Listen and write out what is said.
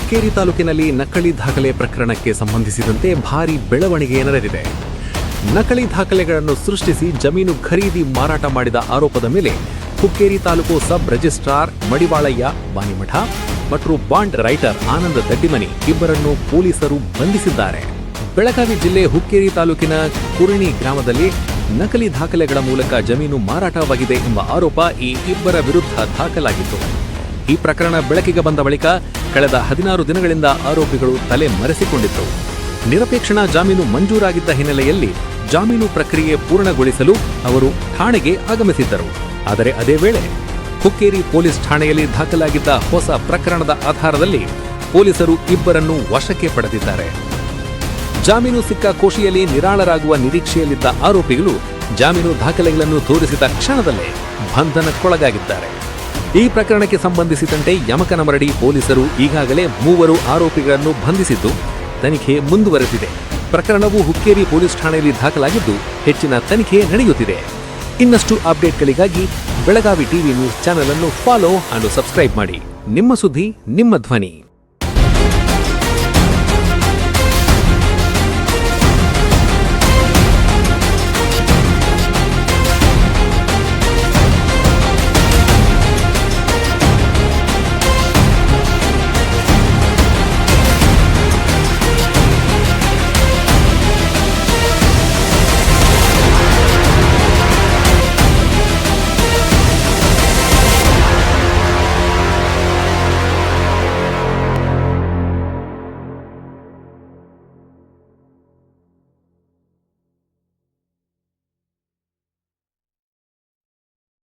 ಹುಕ್ಕೇರಿ ತಾಲೂಕಿನಲ್ಲಿ ನಕಲಿ ದಾಖಲೆ ಪ್ರಕರಣಕ್ಕೆ ಸಂಬಂಧಿಸಿದಂತೆ ಭಾರೀ ಬೆಳವಣಿಗೆ ನಡೆದಿದೆ. ನಕಲಿ ದಾಖಲೆಗಳನ್ನು ಸೃಷ್ಟಿಸಿ ಜಮೀನು ಖರೀದಿ ಮಾರಾಟ ಮಾಡಿದ ಆರೋಪದ ಮೇಲೆ ಹುಕ್ಕೇರಿ ತಾಲೂಕು ಸಬ್ ರಿಜಿಸ್ಟ್ರಾರ್ ಮಡಿವಾಳಯ್ಯ ಬಾನಿಮಠ ಮತ್ತು ಬಾಂಡ್ ರೈಟರ್ ಆನಂದ ದಡ್ಡಿಮನಿ ಇಬ್ಬರನ್ನು ಪೊಲೀಸರು ಬಂಧಿಸಿದ್ದಾರೆ. ಬೆಳಗಾವಿ ಜಿಲ್ಲೆ ಹುಕ್ಕೇರಿ ತಾಲೂಕಿನ ಕುರಿಣಿ ಗ್ರಾಮದಲ್ಲಿ ನಕಲಿ ದಾಖಲೆಗಳ ಮೂಲಕ ಜಮೀನು ಮಾರಾಟವಾಗಿದೆ ಎಂಬ ಆರೋಪ ಈ ಇಬ್ಬರ ವಿರುದ್ಧ ದಾಖಲಾಗಿತ್ತು. ಈ ಪ್ರಕರಣ ಬೆಳಕಿಗೆ ಬಂದ ಬಳಿಕ ಕಳೆದ 16 ದಿನಗಳಿಂದ ಆರೋಪಿಗಳು ತಲೆ ಮರೆಸಿಕೊಂಡಿದ್ದರು. ನಿರಪೇಕ್ಷಣಾ ಜಾಮೀನು ಮಂಜೂರಾಗಿದ್ದ ಹಿನ್ನೆಲೆಯಲ್ಲಿ ಜಾಮೀನು ಪ್ರಕ್ರಿಯೆ ಪೂರ್ಣಗೊಳಿಸಲು ಅವರು ಠಾಣೆಗೆ ಆಗಮಿಸಿದ್ದರು. ಆದರೆ ಅದೇ ವೇಳೆ ಹುಕ್ಕೇರಿ ಪೊಲೀಸ್ ಠಾಣೆಯಲ್ಲಿ ದಾಖಲಾಗಿದ್ದ ಹೊಸ ಪ್ರಕರಣದ ಆಧಾರದಲ್ಲಿ ಪೊಲೀಸರು ಇಬ್ಬರನ್ನು ವಶಕ್ಕೆ ಪಡೆದಿದ್ದಾರೆ. ಜಾಮೀನು ಸಿಕ್ಕ ಖುಷಿಯಲ್ಲಿ ನಿರಾಳರಾಗುವ ನಿರೀಕ್ಷೆಯಲ್ಲಿದ್ದ ಆರೋಪಿಗಳು ಜಾಮೀನು ದಾಖಲೆಗಳನ್ನು ತೋರಿಸಿದ ಕ್ಷಣದಲ್ಲೇ ಬಂಧನಕ್ಕೊಳಗಾಗಿದ್ದಾರೆ. ಈ ಪ್ರಕರಣಕ್ಕೆ ಸಂಬಂಧಿಸಿದಂತೆ ಯಮಕನಮರಡಿ ಪೊಲೀಸರು ಈಗಾಗಲೇ 3 ಆರೋಪಿಗಳನ್ನು ಬಂಧಿಸಿದ್ದು ತನಿಖೆ ಮುಂದುವರೆದಿದೆ. ಪ್ರಕರಣವು ಹುಕ್ಕೇರಿ ಪೊಲೀಸ್ ಠಾಣೆಯಲ್ಲಿ ದಾಖಲಾಗಿದ್ದು ಹೆಚ್ಚಿನ ತನಿಖೆ ನಡೆಯುತ್ತಿದೆ. ಇನ್ನಷ್ಟು ಅಪ್ಡೇಟ್ಗಳಿಗಾಗಿ ಬೆಳಗಾವಿ ಟಿವಿ ನ್ಯೂಸ್ ಚಾನೆಲ್ ಅನ್ನು ಫಾಲೋ ಹಾಗೂ ಸಬ್ಸ್ಕ್ರೈಬ್ ಮಾಡಿ. ನಿಮ್ಮ ಸುದ್ದಿ, ನಿಮ್ಮ ಧ್ವನಿ.